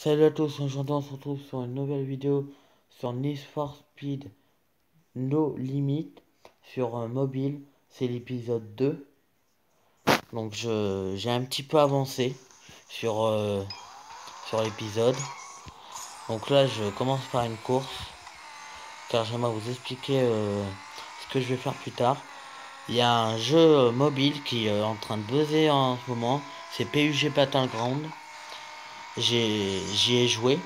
Salut à tous, aujourd'hui on se retrouve sur une nouvelle vidéo sur Need for Speed No Limit sur mobile. C'est l'épisode 2. Donc j'ai un petit peu avancé sur l'épisode. Donc là je commence par une course car j'aimerais vous expliquer ce que je vais faire plus tard. Il y a un jeu mobile qui est en train de buzzer en ce moment. C'est PUBG Battleground. J'y ai joué.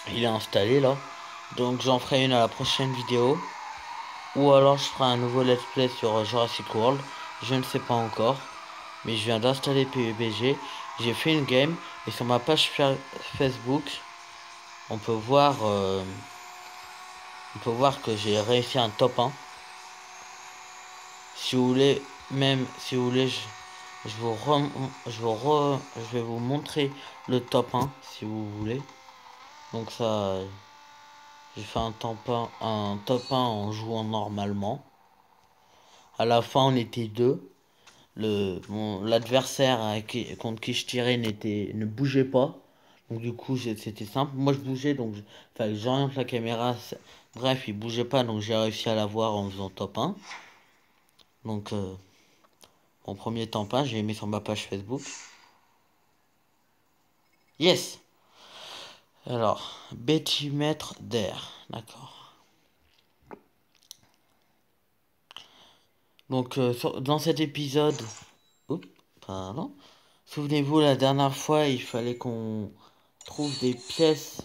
Il est installé là. Donc j'en ferai une à la prochaine vidéo. Ou alors je ferai un nouveau let's play sur Jurassic World. Je ne sais pas encore. Mais je viens d'installer PUBG. J'ai fait une game. Et sur ma page Facebook, on peut voir, euh, on peut voir que j'ai réussi un top 1. Si vous voulez, même si vous voulez, je vais vous montrer le top 1 si vous voulez. Donc ça, j'ai fait un top 1 en jouant normalement. À la fin, on était deux. L'adversaire contre qui je tirais ne bougeait pas. Donc du coup, c'était simple. Moi, je bougeais, donc fallait que j'oriente la caméra. Bref, il bougeait pas, donc j'ai réussi à l'avoir en faisant top 1. Donc, mon premier top 1, j'ai mis sur ma page Facebook. Yes! Alors, bétimètre d'air. D'accord. Donc, dans cet épisode... Oups, pardon. Souvenez-vous, la dernière fois, il fallait qu'on trouve des pièces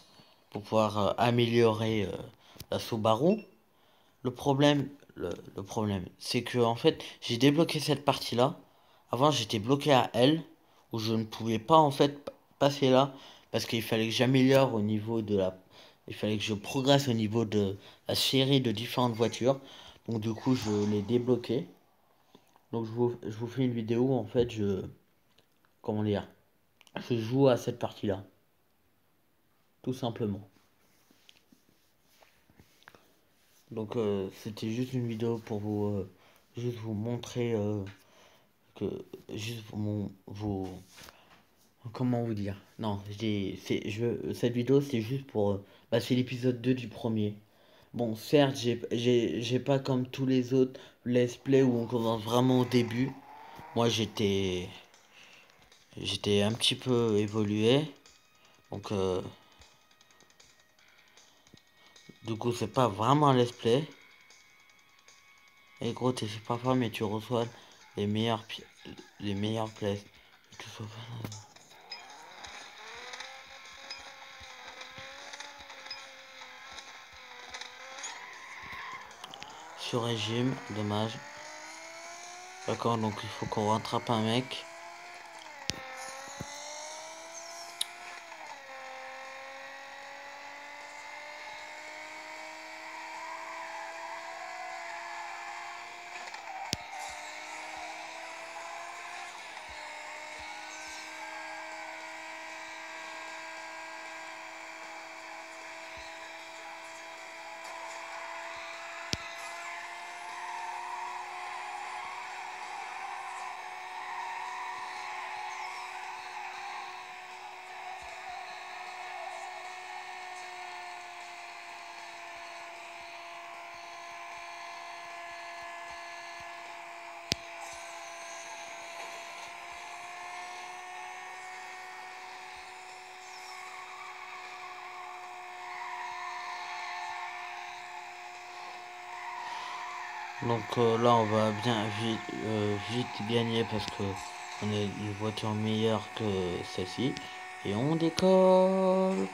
pour pouvoir améliorer la Subaru. Le problème, c'est que en fait, j'ai débloqué cette partie-là. Avant, j'étais bloqué à L, où je ne pouvais pas en fait passer là, parce qu'il fallait que j'améliore au niveau de la, il fallait que je progresse au niveau de la série de différentes voitures. Donc du coup, je l'ai débloqué. Donc je vous fais une vidéo où en fait, comment dire, je joue à cette partie-là, tout simplement. Donc c'était juste une vidéo pour juste vous montrer que juste vous comment vous dire. Non, cette vidéo c'est juste pour bah, c'est l'épisode 2 du premier. Bon, certes, j'ai pas comme tous les autres let's play où on commence vraiment au début. Moi, j'étais un petit peu évolué. Donc du coup, c'est pas vraiment un let's play. Et gros, t'es super fort, mais tu reçois les meilleures, les meilleures places. Que tu sois pas- Sur régime, dommage. D'accord, donc il faut qu'on rattrape un mec. Donc là, on va bien vite gagner parce que on est une voiture meilleure que celle-ci. Et on décolle.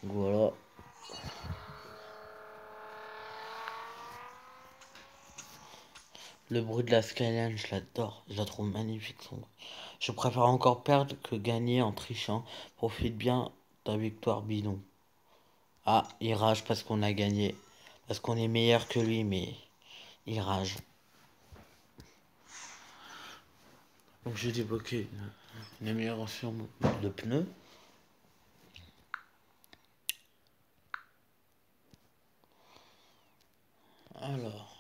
Voilà. Le bruit de la Skyline, je l'adore. Je la trouve magnifique. Son bruit. Je préfère encore perdre que gagner en trichant. Profite bien ta victoire bidon. Ah, il rage parce qu'on a gagné. Parce qu'on est meilleur que lui, mais il rage. Donc j'ai débloqué une amélioration de pneus. Alors,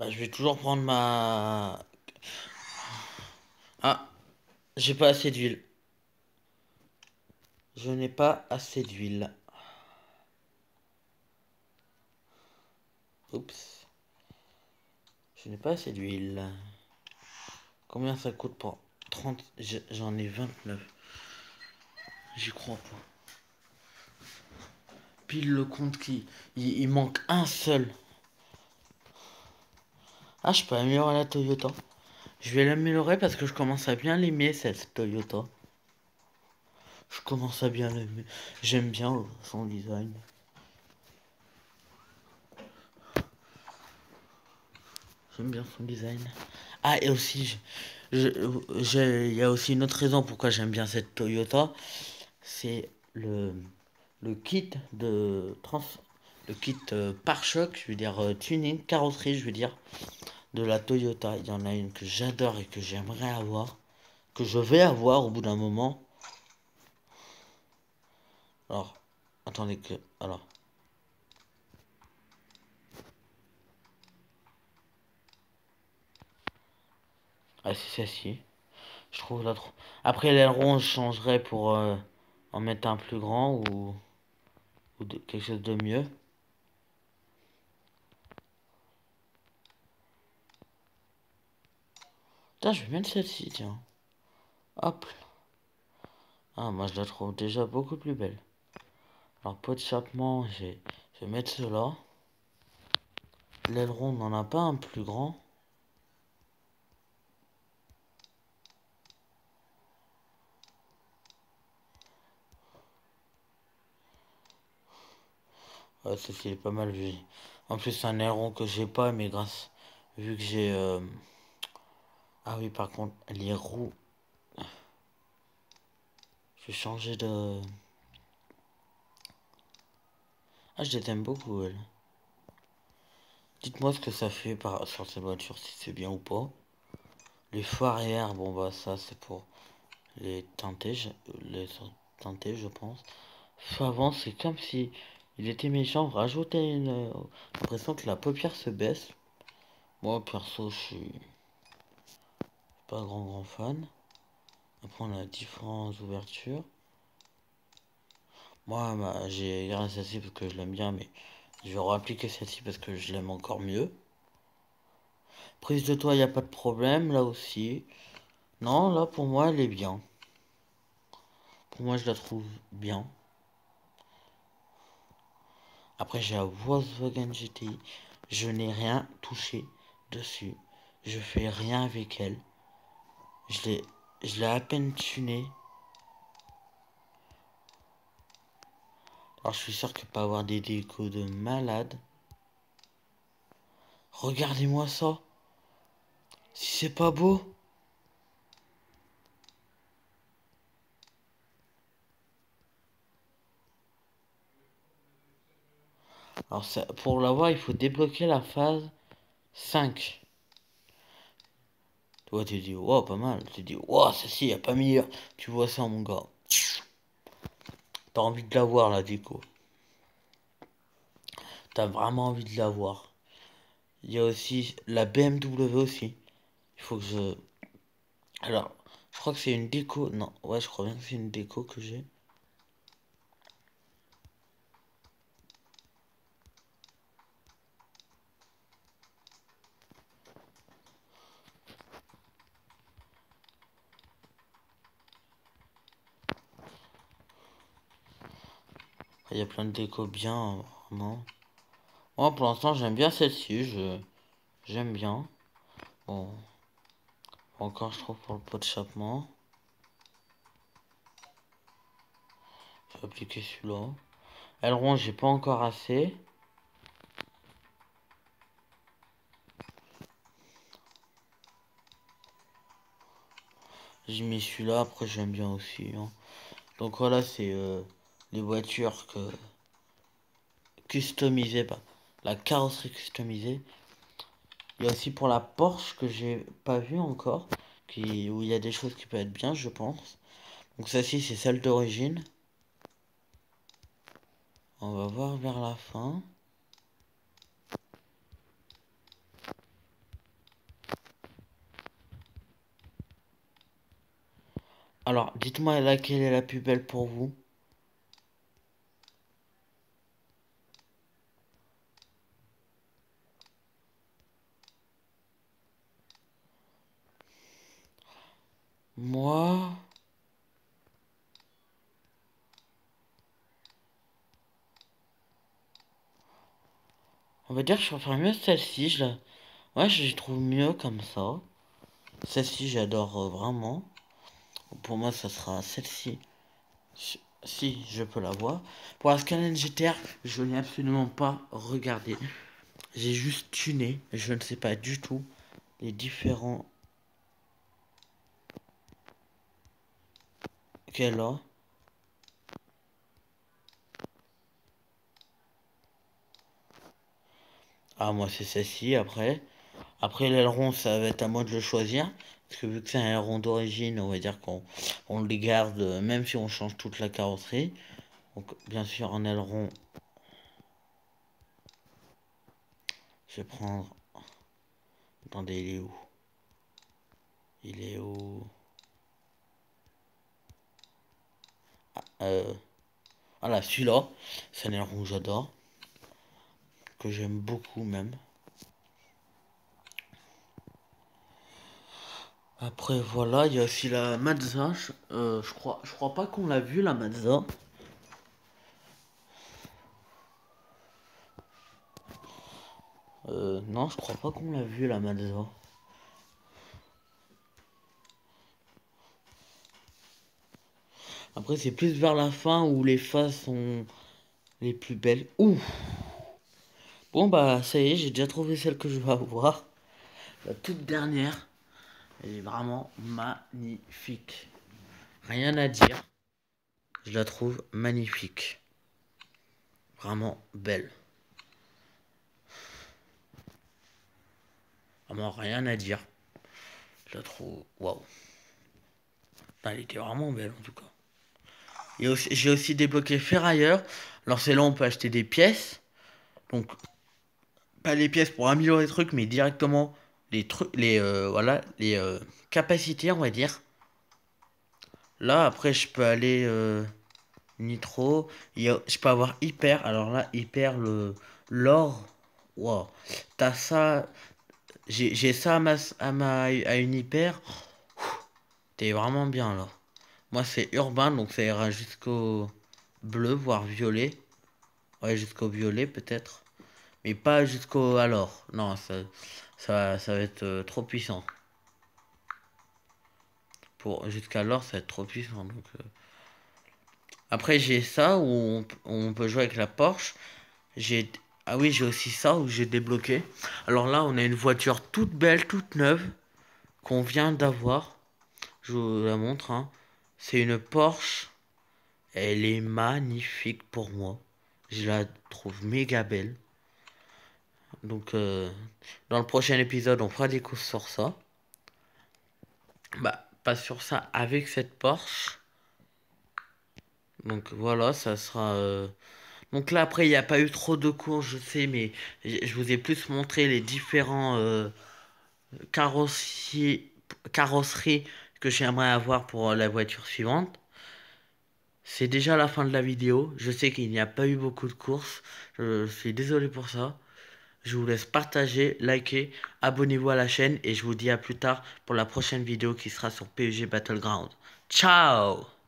Bah, je vais toujours prendre ma... Ah, j'ai pas assez d'huile. Je n'ai pas assez d'huile. Oups. Je n'ai pas assez d'huile. Combien ça coûte pour 30? J'en ai 29. J'y crois pas. Pile le compte qui... Il manque un seul. Ah, je peux améliorer la Toyota. Je vais l'améliorer parce que je commence à bien l'aimer, cette Toyota. Je commence à bien l'aimer. J'aime bien son design. J'aime bien son design. Ah, et aussi, il y a aussi une autre raison pourquoi j'aime bien cette Toyota. C'est le kit de le kit pare-choc, je veux dire tuning, carrosserie, je veux dire, de la Toyota. Il y en a une que j'adore et que j'aimerais avoir, que je vais avoir au bout d'un moment. Alors, attendez que... Alors, ah, c'est celle-ci. Je trouve la trop... Après, l'aileron, je changerais pour en mettre un plus grand ou quelque chose de mieux. Tiens, je vais mettre celle-ci, tiens. Hop. Ah, moi, je la trouve déjà beaucoup plus belle. Alors, pot d'échappement, je vais mettre cela. L'aileron, on n'en a pas un plus grand. Ouais, celle-ci est pas mal vue. En plus, c'est un aileron que j'ai pas, mais grâce... Vu que j'ai... Ah oui, par contre, les roues... Je vais changer de... Ah, je les aime beaucoup, elles. Dites-moi ce que ça fait sur cette voiture, si c'est bien ou pas. Les phares arrière, bon bah ça c'est pour les teinter, je pense. Avant, c'est comme si il était méchant, rajouter une l'impression que la paupière se baisse. Moi perso, je suis pas un grand fan. Après on a différentes ouvertures. Moi j'ai gardé celle-ci parce que je l'aime bien, mais je vais réappliquer celle-ci parce que je l'aime encore mieux. Prise de toit, il n'y a pas de problème là aussi. Non, là pour moi elle est bien. Pour moi je la trouve bien. Après, j'ai la Volkswagen GTI. Je n'ai rien touché dessus. Je fais rien avec elle. Je l'ai, je l'ai à peine tunée. Alors, je suis sûr qu'il peut avoir des décos de malade. Regardez-moi ça. Si c'est pas beau. Alors, pour l'avoir, il faut débloquer la phase 5. Toi, tu dis, wow, pas mal. Tu dis, wow, ceci, y a pas meilleur. Tu vois ça, mon gars. T'as envie de l'avoir, la déco. T'as vraiment envie de l'avoir. Il y a aussi la BMW aussi. Il faut que je... Alors, je crois que c'est une déco. Non, ouais, je crois bien que c'est une déco que j'ai. Il y a plein de déco bien, vraiment. Moi, pour l'instant, j'aime bien celle-ci. J'aime bien. Bon, encore, je trouve, pour le pot d'échappement. Je vais appliquer celui-là. Aileron, j'ai pas encore assez. J'ai mis celui-là, après j'aime bien aussi, hein. Donc voilà, c'est les voitures customisées, bah, la carrosserie customisée. Il y a aussi pour la Porsche que j'ai pas vu encore, où il y a des choses qui peuvent être bien, je pense. Donc celle-ci, c'est celle d'origine. On va voir vers la fin. Alors, dites-moi laquelle est la plus belle pour vous. Moi, on va dire que je préfère mieux celle-ci. Ouais, je les trouve mieux comme ça. Celle-ci, j'adore vraiment. Pour moi, ça sera celle-ci. Si je peux la voir. Pour la Skyline GTR, je n'ai absolument pas regardé. J'ai juste tuné. Je ne sais pas du tout les différents qu'elle a. Ah, moi, c'est celle-ci après. Après, l'aileron, ça va être à moi de le choisir. Parce que vu que c'est un aileron d'origine, on va dire qu'on les garde, même si on change toute la carrosserie. Donc, bien sûr, un aileron. Je vais prendre. Attendez, il est où? Il est où? Voilà, celui-là. C'est un aileron que j'adore. Que j'aime beaucoup même. Après, voilà, il y a aussi la Mazda. Je crois pas qu'on l'a vu, la Mazda. Non, je crois pas qu'on l'a vu, la Mazda. Après, c'est plus vers la fin où les phases sont les plus belles. Ouh! Bon, bah, ça y est, j'ai déjà trouvé celle que je vais avoir. La toute dernière. Elle est vraiment magnifique. Rien à dire. Je la trouve magnifique. Vraiment belle. Vraiment rien à dire. Je la trouve. Waouh! Elle était vraiment belle en tout cas. J'ai aussi débloqué Ferrailleur. Alors c'est là on peut acheter des pièces. Donc pas les pièces pour améliorer les trucs, mais directement les trucs, voilà, les capacités on va dire. Là après je peux aller nitro. Je peux avoir hyper. Alors là hyper l'or. Wow. T'as ça. J'ai ça à une hyper. T'es vraiment bien là. Moi c'est urbain donc ça ira jusqu'au bleu voire violet. Ouais jusqu'au violet peut-être. Mais pas jusqu'au alors. Non, ça va être trop puissant. Pour jusqu'alors, ça va être trop puissant. Donc, après, j'ai ça où on peut jouer avec la Porsche. J'ai ah oui, j'ai aussi ça où j'ai débloqué. Alors là, on a une voiture toute belle, toute neuve qu'on vient d'avoir. Je vous la montre. Hein. C'est une Porsche. Elle est magnifique pour moi. Je la trouve méga belle. Donc, dans le prochain épisode, on fera des courses sur ça. Bah, pas sur ça avec cette Porsche. Donc voilà, ça sera. Donc là, après, il n'y a pas eu trop de courses, je sais, mais je vous ai plus montré les différents carrossiers, carrosseries que j'aimerais avoir pour la voiture suivante. C'est déjà la fin de la vidéo. Je sais qu'il n'y a pas eu beaucoup de courses. Je suis désolé pour ça. Je vous laisse partager, liker, abonnez-vous à la chaîne et je vous dis à plus tard pour la prochaine vidéo qui sera sur PUBG Battleground. Ciao!